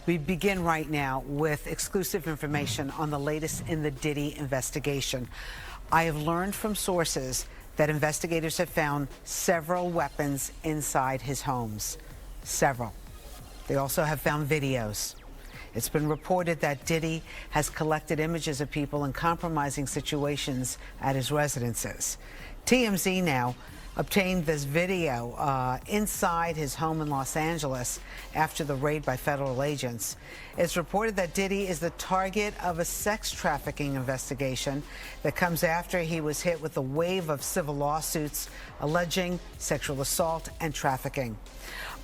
We begin right now with exclusive information on the latest in the Diddy investigation. I have learned from sources that investigators have found several weapons inside his homes. Several. They also have found videos. It's been reported that Diddy has collected images of people in compromising situations at his residences. TMZ now obtained this video inside his home in Los Angeles after the raid by federal agents. It's reported that Diddy is the target of a sex trafficking investigation that comes after he was hit with a wave of civil lawsuits alleging sexual assault and trafficking.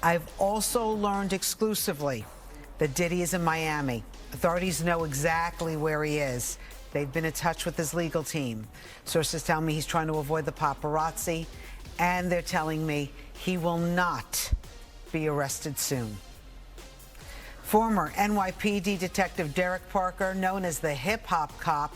I've also learned exclusively that Diddy is in Miami. Authorities know exactly where he is. They've been in touch with his legal team. Sources tell me he's trying to avoid the paparazzi, and they're telling me he will not be arrested soon. Former NYPD Detective Derek Parker, known as the Hip Hop Cop,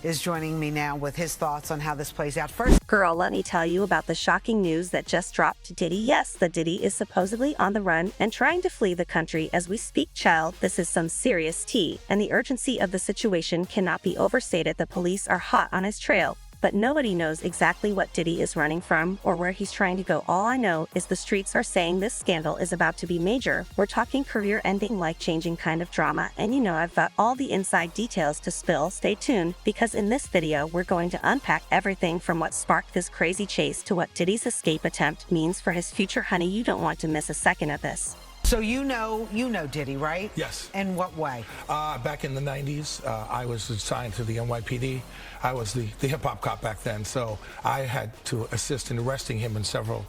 is joining me now with his thoughts on how this plays out. First, girl, let me tell you about the shocking news that just dropped to Diddy. Yes, the Diddy is supposedly on the run and trying to flee the country as we speak, child. This is some serious tea, and the urgency of the situation cannot be overstated. The police are hot on his trail, but nobody knows exactly what Diddy is running from or where he's trying to go. All I know is the streets are saying this scandal is about to be major. We're talking career-ending, life-changing kind of drama, and you know I've got all the inside details to spill. Stay tuned, because in this video we're going to unpack everything from what sparked this crazy chase to what Diddy's escape attempt means for his future. Honey, you don't want to miss a second of this. so you know Diddy, right? Yes. In what way? Back in the 90s, I was assigned to the NYPD. I was the hip-hop cop back then, so I had to assist in arresting him in several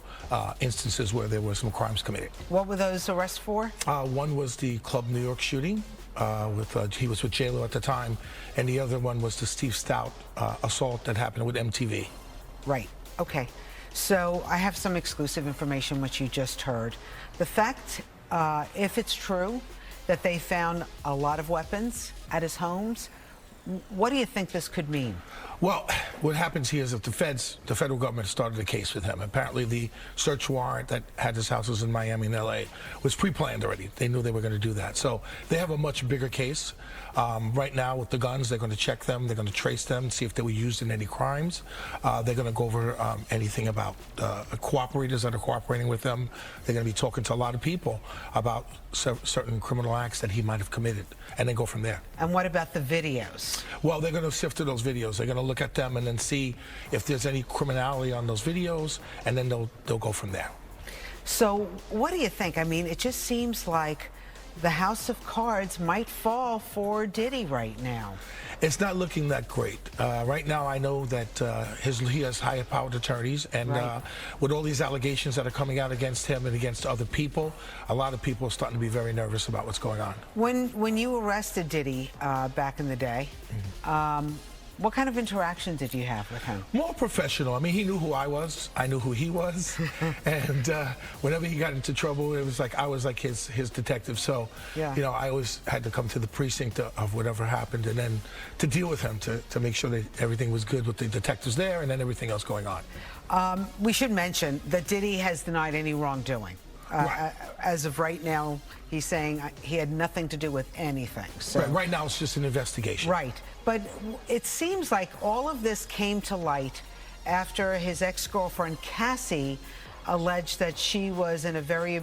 instances where there were some crimes committed. What were those arrests for? One was the Club New York shooting. He was with J-Lo at the time, and the other one was the Steve Stout assault that happened with MTV. Right. Okay. So I have some exclusive information, which you just heard. The fact, if it's true, that they found a lot of weapons at his homes, what do you think this could mean? Well, what happens here is that the federal government started a case with him. Apparently the search warrant that had his houses in Miami and LA was pre-planned already. They knew they were going to do that. So they have a much bigger case. Right now with the guns, they're going to check them, they're going to trace them, see if they were used in any crimes. They're going to go over anything about cooperators that are cooperating with them. They're going to be talking to a lot of people about certain criminal acts that he might have committed, and then go from there. And what about the videos? Well, they're going to sift through those videos. They're going to look at them and then see if there's any criminality on those videos, and then they'll go from there. So what do you think? I mean, it just seems like the house of cards might fall for Diddy right now. It's not looking that great. Right now, I know that he has higher-powered attorneys, and right. With all these allegations that are coming out against him and against other people, a lot of people are starting to be very nervous about what's going on. When you arrested Diddy back in the day, what kind of interaction did you have with him? More professional. I mean, he knew who I was. I knew who he was. And whenever he got into trouble, it was like I was like his detective. So, yeah. You know, I always had to come to the precinct of whatever happened, and then to deal with him, to make sure that everything was good with the detectives there and then everything else going on. We should mention that Diddy has denied any wrongdoing. Right. As of right now, he's saying he had nothing to do with anything. So. Right now, it's just an investigation. Right. But it seems like all of this came to light after his ex-girlfriend, Cassie, alleged that she was in a very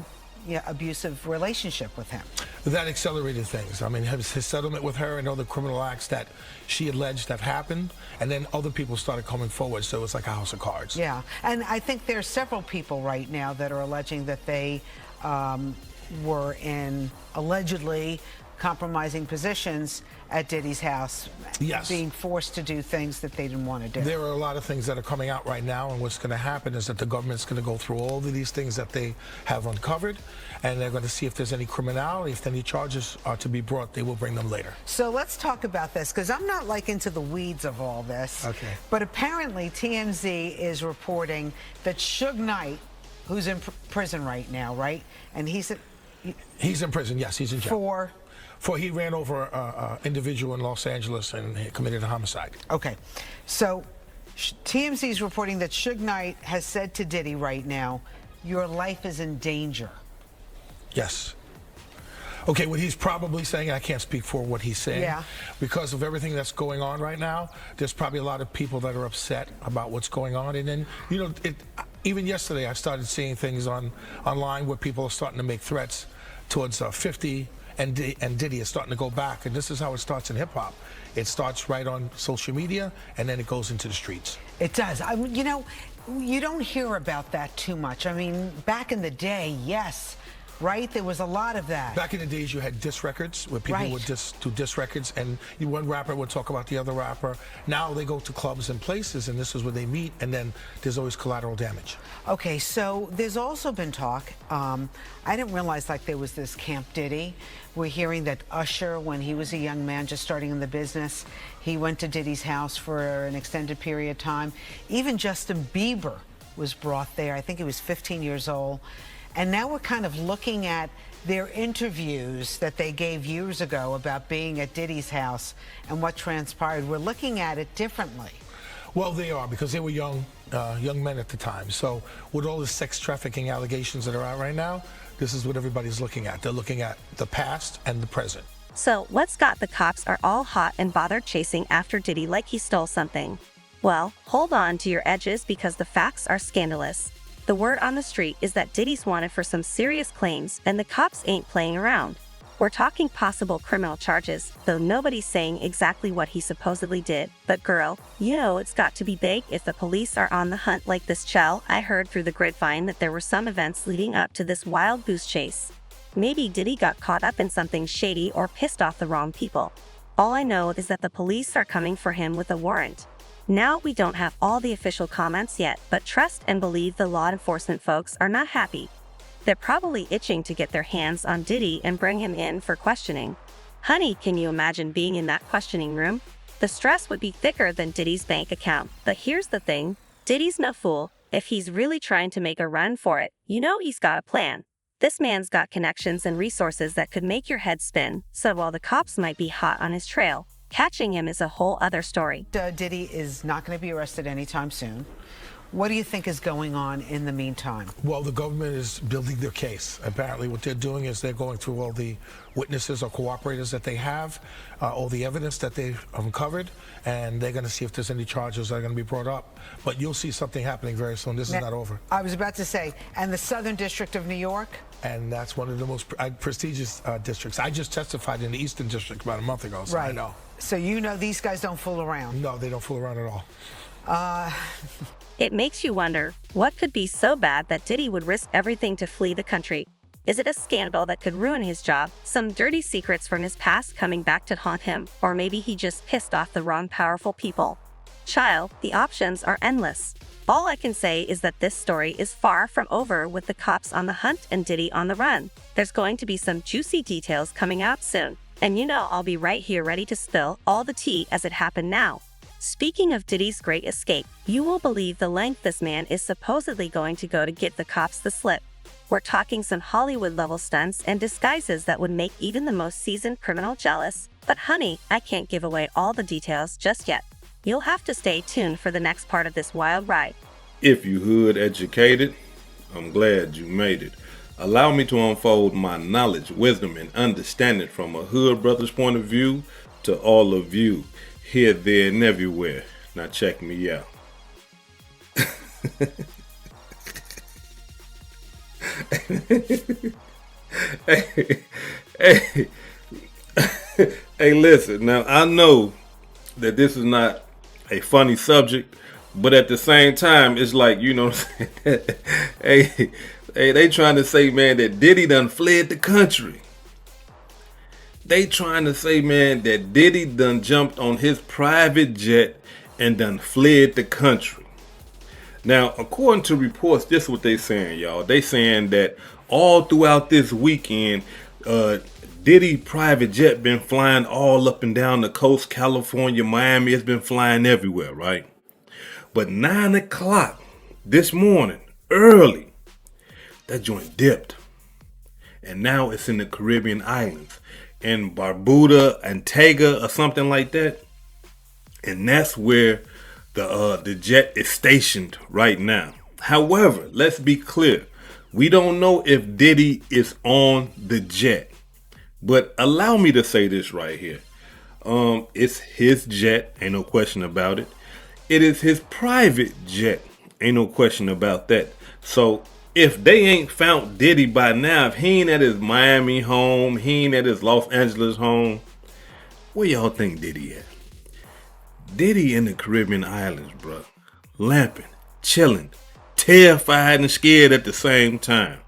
abusive relationship with him. That accelerated things. I mean, his settlement with her and other criminal acts that she alleged have happened, and then other people started coming forward, so it's like a house of cards. Yeah, and I think there are several people right now that are alleging that they were in allegedly compromising positions at Diddy's house, yes, being forced to do things that they didn't want to do. There are a lot of things that are coming out right now, and what's going to happen is that the government's going to go through all of these things that they have uncovered, and they're going to see if there's any criminality. If any charges are to be brought, they will bring them later. So let's talk about this, because I'm not like into the weeds of all this. Okay. But apparently TMZ is reporting that Suge Knight, who's in prison right now, right? And he's in prison, yes, he's in jail. For he ran over an individual in Los Angeles and he committed a homicide. Okay. So TMZ is reporting that Suge Knight has said to Diddy right now, your life is in danger. Yes. Okay, what he's probably saying, I can't speak for what he's saying. Yeah. Because of everything that's going on right now, there's probably a lot of people that are upset about what's going on. And then, even yesterday, I started seeing things online where people are starting to make threats towards 50, and Diddy is starting to go back. And this is how it starts in hip hop. It starts right on social media, and then it goes into the streets. It does. You don't hear about that too much. I mean, back in the day, yes, right? There was a lot of that. Back in the days, you had diss records where people would just do diss records, and one rapper would talk about the other rapper. Now they go to clubs and places, and this is where they meet, and then there's always collateral damage. Okay, so there's also been talk. I didn't realize there was this Camp Diddy. We're hearing that Usher, when he was a young man just starting in the business, he went to Diddy's house for an extended period of time. Even Justin Bieber was brought there. I think he was 15 years old. And now we're kind of looking at their interviews that they gave years ago about being at Diddy's house and what transpired. We're looking at it differently. Well, they are, because they were young men at the time. So with all the sex trafficking allegations that are out right now, this is what everybody's looking at. They're looking at the past and the present. So what's got the cops are all hot and bothered chasing after Diddy like he stole something? Well, hold on to your edges because the facts are scandalous. The word on the street is that Diddy's wanted for some serious claims, and the cops ain't playing around. We're talking possible criminal charges, though nobody's saying exactly what he supposedly did. But girl, it's got to be big if the police are on the hunt like this. Chell, I heard through the grapevine that there were some events leading up to this wild goose chase. Maybe Diddy got caught up in something shady or pissed off the wrong people. All I know is that the police are coming for him with a warrant. Now, we don't have all the official comments yet, but trust and believe the law enforcement folks are not happy. They're probably itching to get their hands on Diddy and bring him in for questioning. Honey, can you imagine being in that questioning room? The stress would be thicker than Diddy's bank account. But here's the thing, Diddy's no fool. If he's really trying to make a run for it, he's got a plan. This man's got connections and resources that could make your head spin. So while the cops might be hot on his trail, catching him is a whole other story. Diddy is not going to be arrested anytime soon. What do you think is going on in the meantime? Well, the government is building their case. Apparently what they're doing is they're going through all the witnesses or cooperators that they have, all the evidence that they've uncovered, and they're going to see if there's any charges that are going to be brought up. But you'll see something happening very soon. This is not over. I was about to say, and the Southern District of New York? And that's one of the most prestigious districts. I just testified in the Eastern District about a month ago, so I know. So these guys don't fool around? No, they don't fool around at all. It makes you wonder, what could be so bad that Diddy would risk everything to flee the country? Is it a scandal that could ruin his job, some dirty secrets from his past coming back to haunt him, or maybe he just pissed off the wrong powerful people? Child, the options are endless. All I can say is that this story is far from over with the cops on the hunt and Diddy on the run. There's going to be some juicy details coming out soon. And I'll be right here ready to spill all the tea as it happened now. Speaking of Diddy's great escape, you will believe the length this man is supposedly going to go to get the cops the slip. We're talking some Hollywood-level stunts and disguises that would make even the most seasoned criminal jealous. But honey, I can't give away all the details just yet. You'll have to stay tuned for the next part of this wild ride. If you hood educated, I'm glad you made it. Allow me to unfold my knowledge, wisdom, and understanding from a hood brother's point of view to all of you, here, there, and everywhere. Now check me out. Hey, listen, now I know that this is not a funny subject, but at the same time, it's like, hey, they trying to say, man, that Diddy done fled the country. They trying to say, man, that Diddy done jumped on his private jet and done fled the country. Now, according to reports, this is what they saying, y'all. They saying that all throughout this weekend, Diddy private jet been flying all up and down the coast, California, Miami. It's been flying everywhere, right? But 9 o'clock this morning, early, that joint dipped. And now it's in the Caribbean islands, in Barbuda, Antigua, or something like that. And that's where the jet is stationed right now. However, let's be clear. We don't know if Diddy is on the jet. But allow me to say this right here. It's his jet, ain't no question about it. It is his private jet, ain't no question about that. So if they ain't found Diddy by now, if he ain't at his Miami home, he ain't at his Los Angeles home, where y'all think Diddy at? Diddy in the Caribbean islands, bro. Lamping, chilling, terrified and scared at the same time.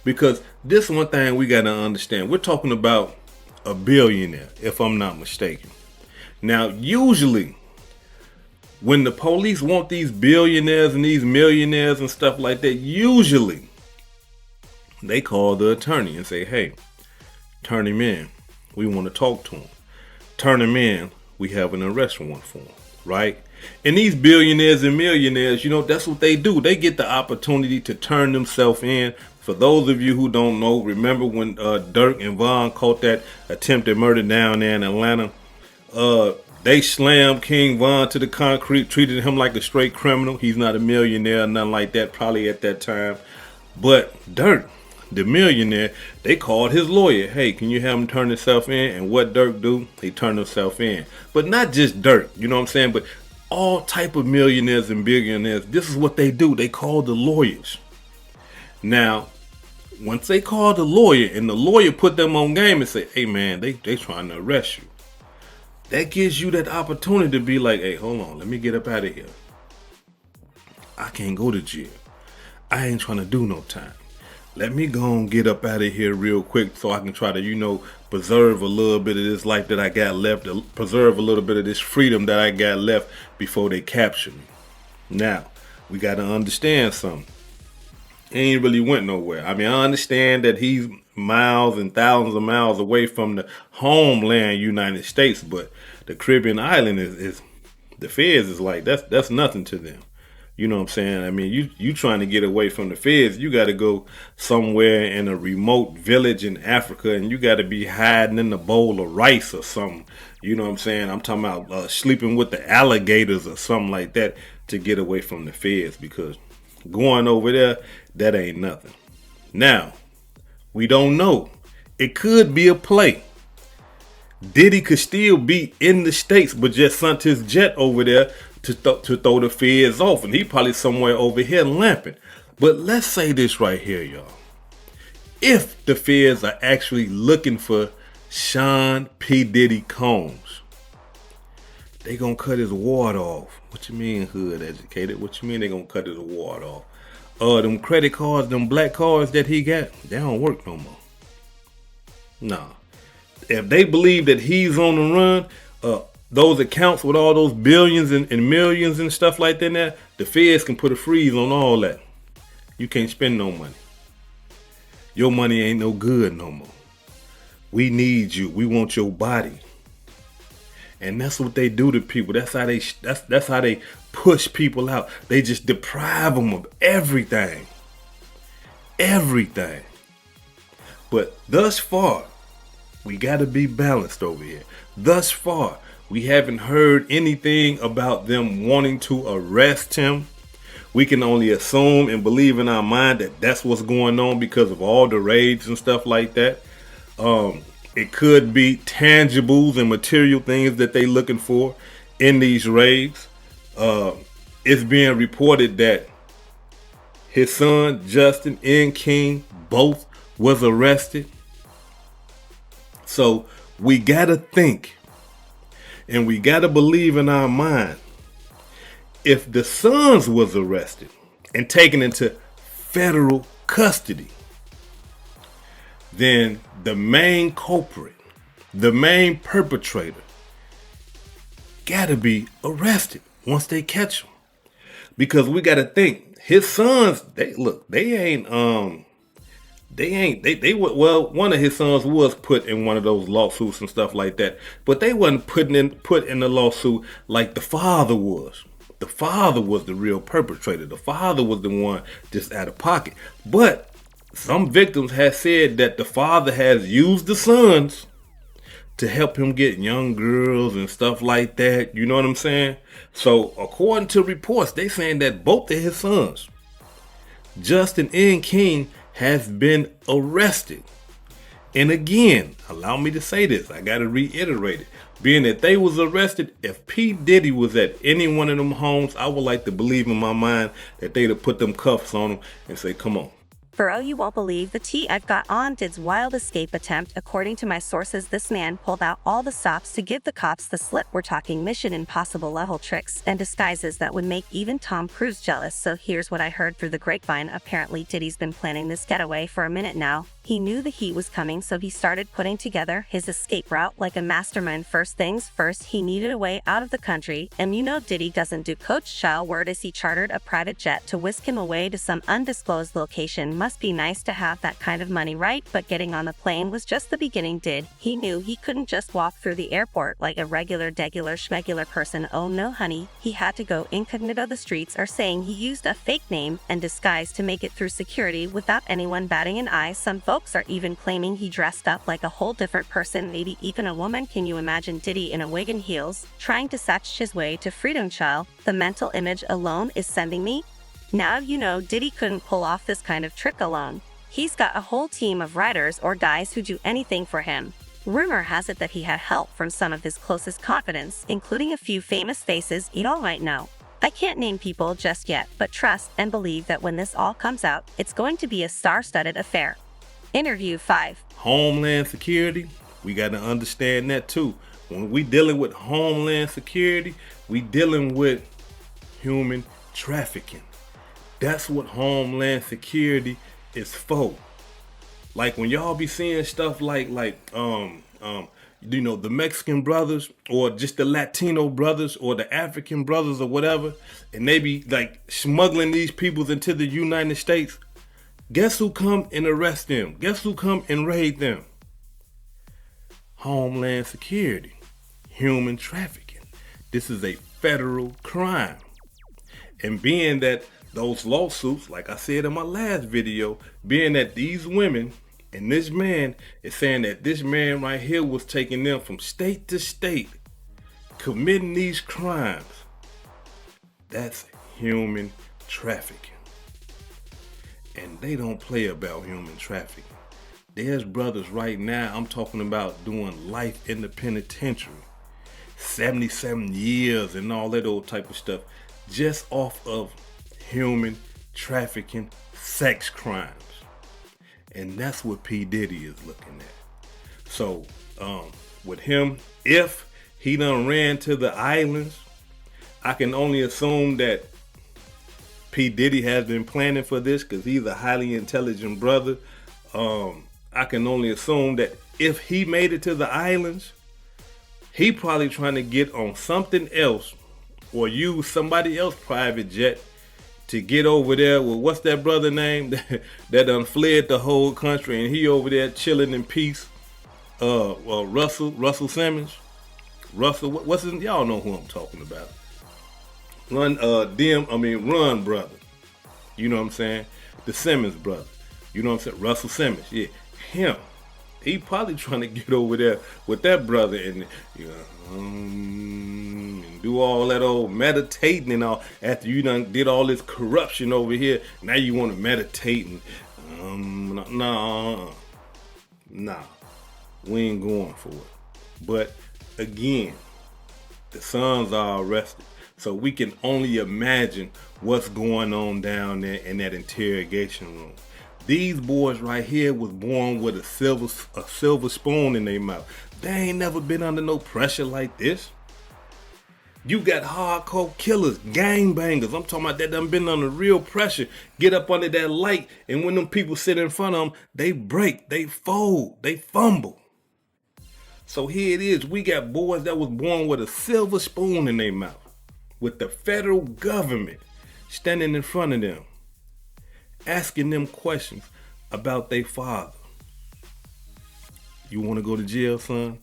Because this one thing we gotta understand. We're talking about a billionaire, if I'm not mistaken. Now, usually, when the police want these billionaires and these millionaires and stuff like that, usually they call the attorney and say, hey, turn him in. We want to talk to him. Turn him in. We have an arrest warrant for him, right? And these billionaires and millionaires, you know, that's what they do. They get the opportunity to turn themselves in. For those of you who don't know, remember when Dirk and Von caught that attempted murder down there in Atlanta? They slammed King Von to the concrete, treated him like a straight criminal. He's not a millionaire, nothing like that, probably at that time. But Dirk, the millionaire, they called his lawyer. Hey, can you have him turn himself in? And what Dirk do? He turned himself in. But not just Dirk, you know what I'm saying? But all type of millionaires and billionaires, this is what they do. They call the lawyers. Now, once they call the lawyer and the lawyer put them on game and say, hey man, they trying to arrest you. That gives you that opportunity to be like, hey, hold on, let me get up out of here. I can't go to jail. I ain't trying to do no time. Let me go and get up out of here real quick so I can try to, you know, preserve a little bit of this life that I got left, preserve a little bit of this freedom that I got left before they capture me. Now, we got to understand something. He ain't really went nowhere. I mean, I understand that he's miles and thousands of miles away from the homeland United States, but the Caribbean island is the feds is like, that's nothing to them. You know what I'm saying? I mean, you trying to get away from the feds, you got to go somewhere in a remote village in Africa, and you got to be hiding in a bowl of rice or something. You know what I'm saying? I'm talking about sleeping with the alligators or something like that to get away from the feds, because going over there, that ain't nothing. Now, we don't know. It could be a play. Diddy could still be in the States, but just sent his jet over there to throw the feds off. And he probably somewhere over here lamping. But let's say this right here, y'all. If the feds are actually looking for Sean P. Diddy Combs, they gonna cut his ward off. What you mean, hood educated? What you mean they gonna cut his ward off? Them credit cards, them black cards that he got, they don't work no more. Nah. If they believe that he's on the run, those accounts with all those billions and millions and stuff like that now, the feds can put a freeze on all that. You can't spend no money. Your money ain't no good no more. We need you. We want your body. And that's what they do to people. That's how they push people out. They just deprive them of everything. Everything. But thus far, we got to be balanced over here. Thus far, we haven't heard anything about them wanting to arrest him. We can only assume and believe in our mind that that's what's going on because of all the raids and stuff like that. It could be tangibles and material things that they looking for in these raids. It's being reported that his son, Justin and King, both was arrested. So we got to think and we got to believe in our mind. If the sons was arrested and taken into federal custody, then the main culprit, the main perpetrator, gotta be arrested once they catch him. Because we gotta think, his sons, one of his sons was put in one of those lawsuits and stuff like that, but they wasn't put in the lawsuit like the father was. The father was the real perpetrator. The father was the one just out of pocket. But some victims have said that the father has used the sons to help him get young girls and stuff like that. You know what I'm saying? So according to reports, they saying that both of his sons, Justin and King, has been arrested And again, allow me to say this, I gotta reiterate it. Being that they was arrested, if P. Diddy was at any one of them homes, I would like to believe in my mind that they'd have put them cuffs on him and say, come on. Bro, you won't believe the tea I've got on Did's wild escape attempt. According to my sources, this man pulled out all the stops to give the cops the slip. We're talking Mission Impossible level tricks and disguises that would make even Tom Cruise jealous. So here's what I heard through the grapevine. Apparently, Diddy's been planning this getaway for a minute now. He knew the heat was coming, so he started putting together his escape route like a mastermind. First things first, he needed a way out of the country, and you know Diddy doesn't do coach style. Word is he chartered a private jet to whisk him away to some undisclosed location. Must be nice to have that kind of money, right? But getting on the plane was just the beginning. He knew he couldn't just walk through the airport like a regular, degular, schmegular person. Oh no, honey, he had to go incognito. The streets are saying he used a fake name and disguise to make it through security without anyone batting an eye. Some folks are even claiming he dressed up like a whole different person, maybe even a woman. Can you imagine Diddy in a wig and heels, trying to satch his way to freedom, child? The mental image alone is sending me. Now you know Diddy couldn't pull off this kind of trick alone. He's got a whole team of riders or guys who do anything for him. Rumor has it that he had help from some of his closest confidants, including a few famous faces you all might know. I can't name people just yet, but trust and believe that when this all comes out, it's going to be a star-studded affair. Interview 5. Homeland Security, we got to understand that too. When we dealing with Homeland Security, we dealing with human trafficking. That's what Homeland Security is for. Like when y'all be seeing stuff like you know, the Mexican brothers or just the Latino brothers or the African brothers or whatever, and they be like smuggling these people into the United States. Guess who come and arrest them? Guess who come and raid them? Homeland Security. Human trafficking. This is a federal crime. And being that those lawsuits, like I said in my last video, being that these women and this man is saying that this man right here was taking them from state to state, committing these crimes, that's human trafficking. And they don't play about human trafficking. There's brothers right now, I'm talking about doing life in the penitentiary, 77 years and all that old type of stuff, just off of human trafficking, sex crimes. And that's what P. Diddy is looking at. So with him, if he done ran to the islands, I can only assume that P. Diddy has been planning for this because he's a highly intelligent brother. I can only assume that if he made it to the islands, he probably trying to get on something else or use somebody else's private jet to get over there with, what's that brother name that done fled the whole country and he over there chilling in peace? Russell Simmons. Russell, what's his, y'all know who I'm talking about. Run brother. You know what I'm saying? The Simmons brother. You know what I'm saying? Russell Simmons. Yeah, him. He probably trying to get over there with that brother and and do all that old meditating and all. After you done did all this corruption over here, now you want to meditate and nah, we ain't going for it. But again, the sons are arrested. So we can only imagine what's going on down there in that interrogation room. These boys right here was born with a silver spoon in their mouth. They ain't never been under no pressure like this. You got hardcore killers, gangbangers. I'm talking about that done been under real pressure. Get up under that light, and when them people sit in front of them, they break, they fold, they fumble. So here it is. We got boys that was born with a silver spoon in their mouth, with the federal government standing in front of them, asking them questions about their father. You want to go to jail, son,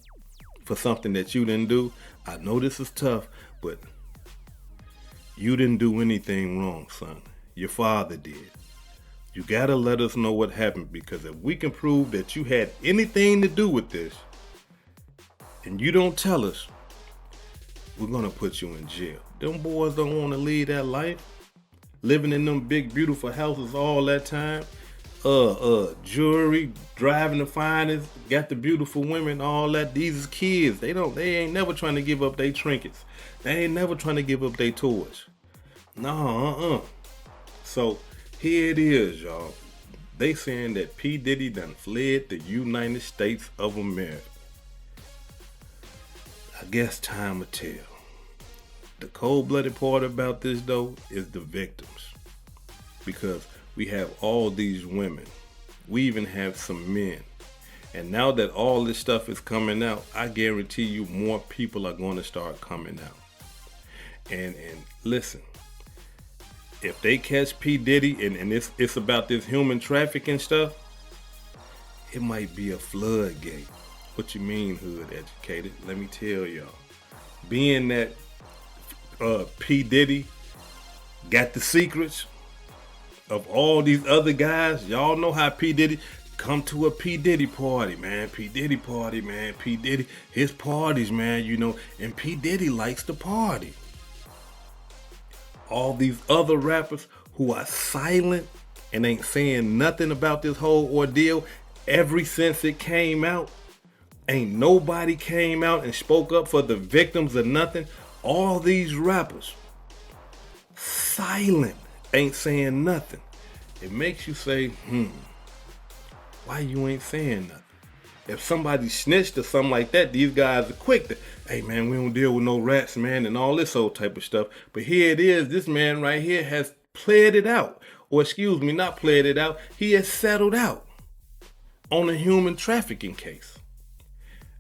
for something that you didn't do? I know this is tough, but you didn't do anything wrong, son. Your father did. You gotta let us know what happened, because if we can prove that you had anything to do with this, and you don't tell us, we're gonna put you in jail. Them boys don't want to lead that life, living in them big, beautiful houses all that time. jewelry, driving the finest, got the beautiful women, all that. These is kids. They ain't never trying to give up their trinkets. They ain't never trying to give up their toys. No, So here it is, y'all. They saying that P. Diddy done fled the United States of America. I guess time will tell. The cold-blooded part about this, though, is the victims. Because we have all these women. We even have some men. And now that all this stuff is coming out, I guarantee you more people are going to start coming out. And listen, if they catch P. Diddy and it's about this human trafficking stuff, it might be a floodgate. What you mean, hood educated? Let me tell y'all. Being that P. Diddy got the secrets of all these other guys, y'all know how P. Diddy come to a P. Diddy party, man. P. Diddy party, man. P. Diddy, his parties, man, you know, and P. Diddy likes to party. All these other rappers who are silent and ain't saying nothing about this whole ordeal ever since it came out, ain't nobody came out and spoke up for the victims or nothing. All these rappers silent, ain't saying nothing. It makes you say, why you ain't saying nothing? If somebody snitched or something like that, these guys are quick to, hey man, we don't deal with no rats, man, and all this old type of stuff. But here it is, this man right here has played it out. Or excuse me, not played it out. He has settled out on a human trafficking case.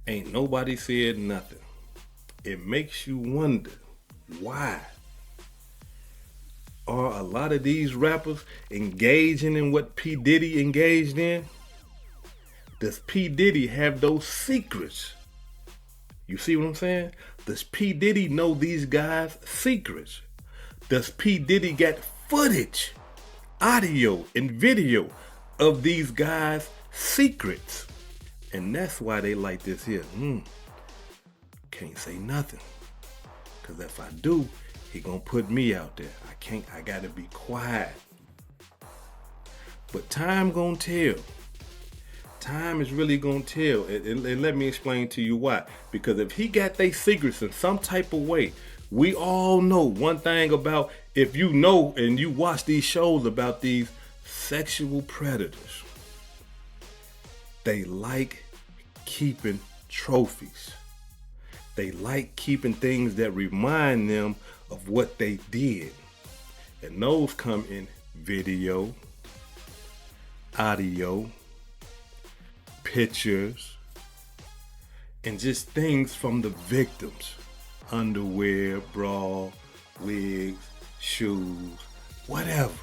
Ain't nobody said nothing. It makes you wonder, why are a lot of these rappers engaging in what P. Diddy engaged in? Does P. Diddy have those secrets? You see what I'm saying? Does P. Diddy know these guys' secrets? Does P. Diddy get footage, audio, and video of these guys' secrets? And that's why they like this here. Can't say nothing. Because if I do, he gonna put me out there. I gotta be quiet. But time gonna tell. Time is really gonna tell. And let me explain to you why. Because if he got their secrets in some type of way, we all know one thing about, if you know and you watch these shows about these sexual predators, they like keeping trophies. They like keeping things that remind them of what they did. And those come in video, audio, pictures, and just things from the victims. Underwear, bra, wigs, shoes, whatever.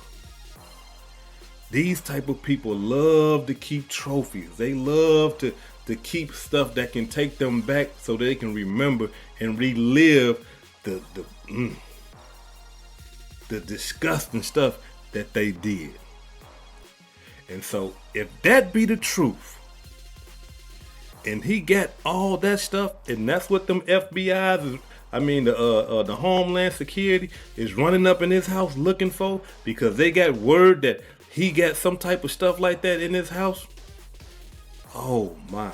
These type of people love to keep trophies. They love to keep stuff that can take them back so they can remember and relive the disgusting stuff that they did. And so if that be the truth, and he got all that stuff, and that's what them FBI's is, the Homeland Security is running up in his house looking for, because they got word that he got some type of stuff like that in his house. Oh my.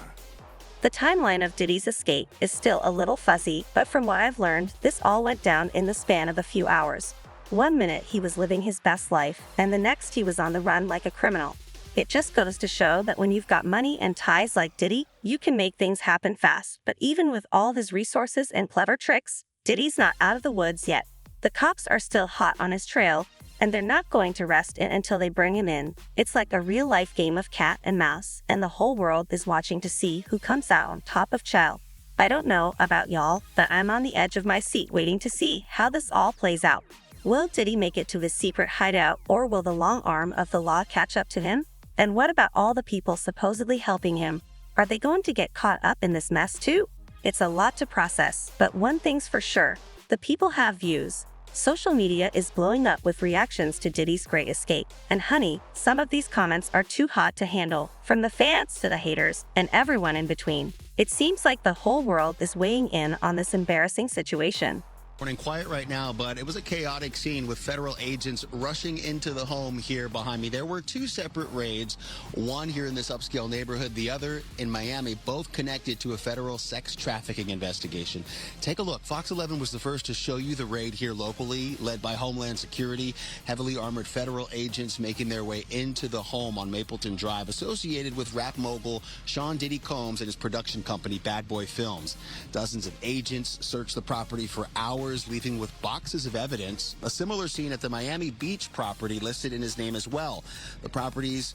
The timeline of Diddy's escape is still a little fuzzy, but from what I've learned, this all went down in the span of a few hours. 1 minute he was living his best life, and the next he was on the run like a criminal. It just goes to show that when you've got money and ties like Diddy, you can make things happen fast. But even with all his resources and clever tricks, Diddy's not out of the woods yet. The cops are still hot on his trail, and they're not going to rest until they bring him in. It's like a real-life game of cat and mouse, and the whole world is watching to see who comes out on top of Chow. I don't know about y'all, but I'm on the edge of my seat waiting to see how this all plays out. Will Diddy make it to his secret hideout, or will the long arm of the law catch up to him? And what about all the people supposedly helping him? Are they going to get caught up in this mess too? It's a lot to process, but one thing's for sure, the people have views. Social media is blowing up with reactions to Diddy's great escape. And honey, some of these comments are too hot to handle, from the fans to the haters, and everyone in between. It seems like the whole world is weighing in on this embarrassing situation. Morning, quiet right now, but it was a chaotic scene with federal agents rushing into the home here behind me. There were two separate raids, one here in this upscale neighborhood, the other in Miami, both connected to a federal sex trafficking investigation. Take a look. Fox 11 was the first to show you the raid here locally, led by Homeland Security, heavily armored federal agents making their way into the home on Mapleton Drive, associated with rap mogul Sean Diddy Combs and his production company, Bad Boy Films. Dozens of agents searched the property for hours, leaving with boxes of evidence. A similar scene at the Miami Beach property listed in his name as well. The properties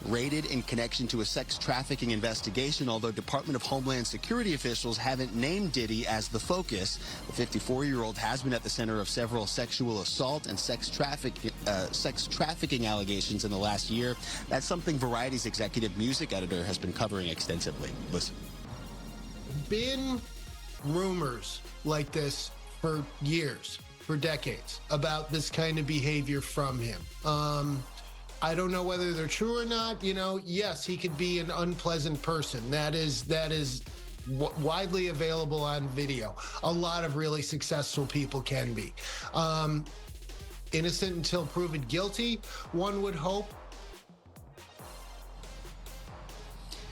raided in connection to a sex trafficking investigation, although Department of Homeland Security officials haven't named Diddy as the focus. The 54-year-old has been at the center of several sexual assault and sex trafficking allegations in the last year. That's something Variety's executive music editor has been covering extensively. Listen. Been rumors like this for years, for decades, about this kind of behavior from him. I don't know whether they're true or not. You know, yes, he could be an unpleasant person. That is widely available on video. A lot of really successful people can be. Innocent until proven guilty, one would hope.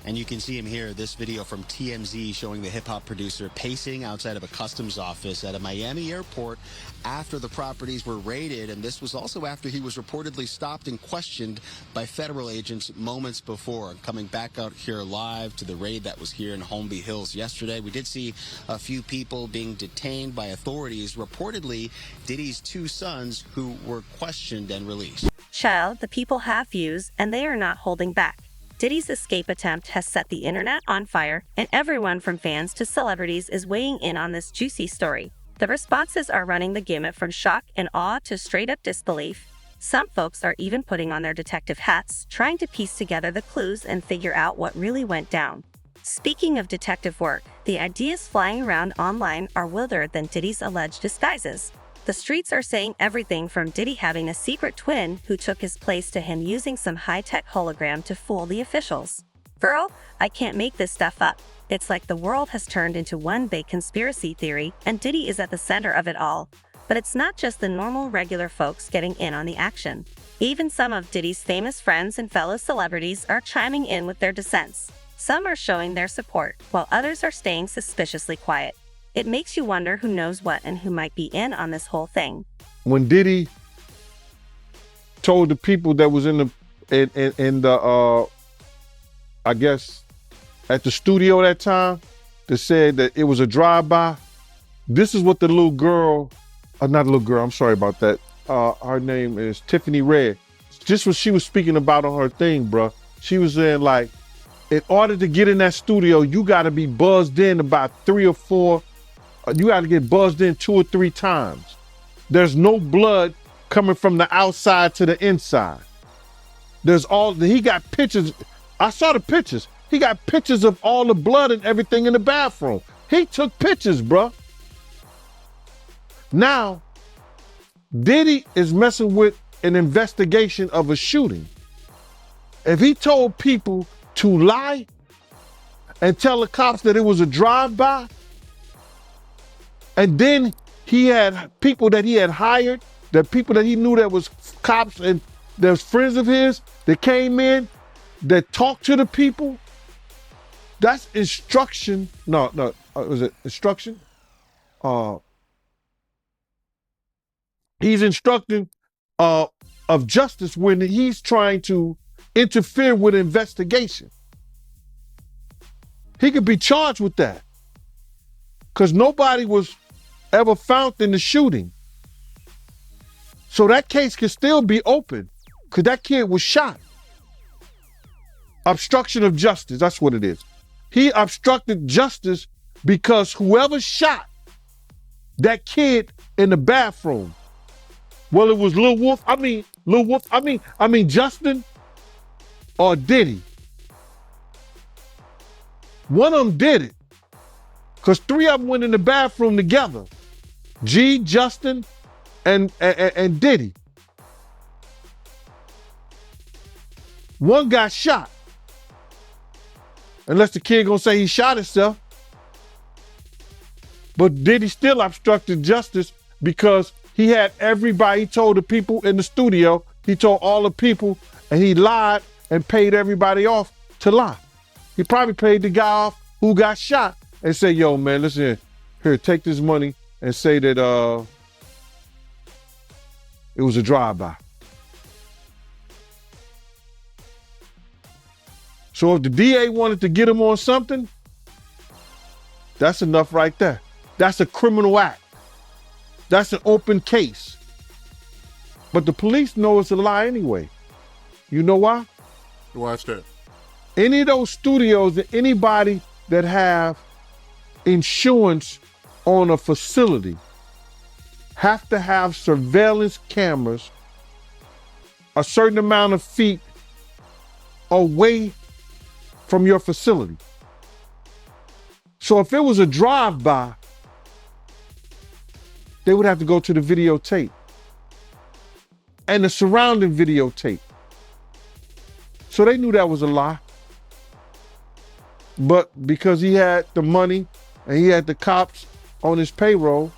And you can see him here, this video from TMZ showing the hip-hop producer pacing outside of a customs office at a Miami airport after the properties were raided. And this was also after he was reportedly stopped and questioned by federal agents moments before. Coming back out here live to the raid that was here in Holmby Hills yesterday, we did see a few people being detained by authorities, reportedly Diddy's two sons, who were questioned and released. Child, the people have views, and they are not holding back. Diddy's escape attempt has set the internet on fire, and everyone from fans to celebrities is weighing in on this juicy story. The responses are running the gamut from shock and awe to straight-up disbelief. Some folks are even putting on their detective hats, trying to piece together the clues and figure out what really went down. Speaking of detective work, the ideas flying around online are wilder than Diddy's alleged disguises. The streets are saying everything from Diddy having a secret twin who took his place to him using some high-tech hologram to fool the officials. Girl, I can't make this stuff up. It's like the world has turned into one big conspiracy theory, and Diddy is at the center of it all. But it's not just the normal, regular folks getting in on the action. Even some of Diddy's famous friends and fellow celebrities are chiming in with their dissents. Some are showing their support, while others are staying suspiciously quiet. It makes you wonder who knows what and who might be in on this whole thing. When Diddy told the people that was in the I guess at the studio that time, that said that it was a drive-by, this is what the little girl, not a little girl, I'm sorry about that. Her name is Tiffany Red. Just what she was speaking about on her thing, bruh. She was saying, like, in order to get in that studio, you gotta be buzzed in about 3 or 4. You got to get buzzed in 2 or 3 times. There's no blood coming from the outside to the inside. He got pictures. I saw the pictures. He got pictures of all the blood and everything in the bathroom. He took pictures, bruh. Now, Diddy is messing with an investigation of a shooting. If he told people to lie and tell the cops that it was a drive-by, and then he had people that he had hired, that people that he knew that was cops and there's friends of his that came in, that talked to the people. That's instruction. No, was it instruction? He's instructing of justice when he's trying to interfere with an investigation. He could be charged with that because nobody was ever found in the shooting. So that case could still be open because that kid was shot. Obstruction of justice, that's what it is. He obstructed justice because whoever shot that kid in the bathroom, well, it was Justin or Diddy. One of them did it because 3 of them went in the bathroom together. G, Justin, and Diddy. One got shot. Unless the kid gonna say he shot himself. But Diddy still obstructed justice because he had everybody, he told the people in the studio, he told all the people, and he lied and paid everybody off to lie. He probably paid the guy off who got shot and said, yo, man, listen here, take this money and say that it was a drive-by. So if the DA wanted to get him on something, that's enough right there. That's a criminal act. That's an open case. But the police know it's a lie anyway. You know why? Why's that? Any of those studios, anybody that have insurance on a facility have to have surveillance cameras a certain amount of feet away from your facility. So if it was a drive-by, they would have to go to the videotape and the surrounding videotape. So they knew that was a lie. But because he had the money and he had the cops on his payroll,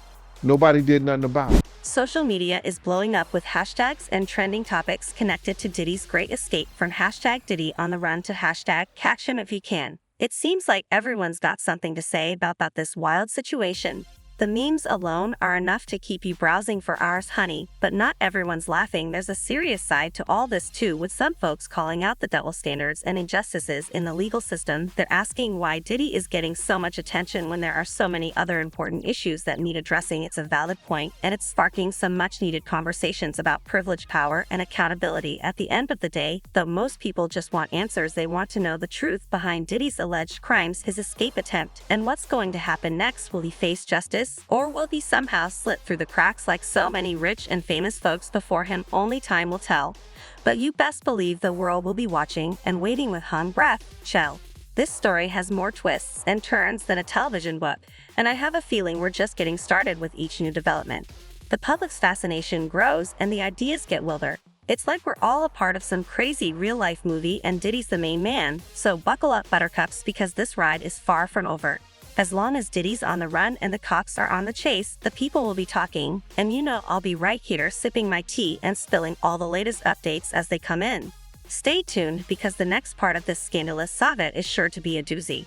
nobody did nothing about it. Social media is blowing up with hashtags and trending topics connected to Diddy's great escape, from hashtag Diddy on the run to hashtag catch him if you can. It seems like everyone's got something to say about this wild situation. The memes alone are enough to keep you browsing for hours, honey, but not everyone's laughing. There's a serious side to all this too, with some folks calling out the double standards and injustices in the legal system. They're asking why Diddy is getting so much attention when there are so many other important issues that need addressing. It's a valid point, and it's sparking some much-needed conversations about privilege, power, and accountability. At the end of the day, though, most people just want answers. They want to know the truth behind Diddy's alleged crimes, his escape attempt, and what's going to happen next. Will he face justice? Or will he somehow slip through the cracks like so many rich and famous folks before him? Only time will tell. But you best believe the world will be watching and waiting with hung breath. Chill. This story has more twists and turns than a television book, and I have a feeling we're just getting started with each new development. The public's fascination grows and the ideas get wilder. It's like we're all a part of some crazy real-life movie and Diddy's the main man. So buckle up, buttercups, because this ride is far from over. As long as Diddy's on the run and the cops are on the chase, the people will be talking, and you know I'll be right here sipping my tea and spilling all the latest updates as they come in. Stay tuned, because the next part of this scandalous saga is sure to be a doozy.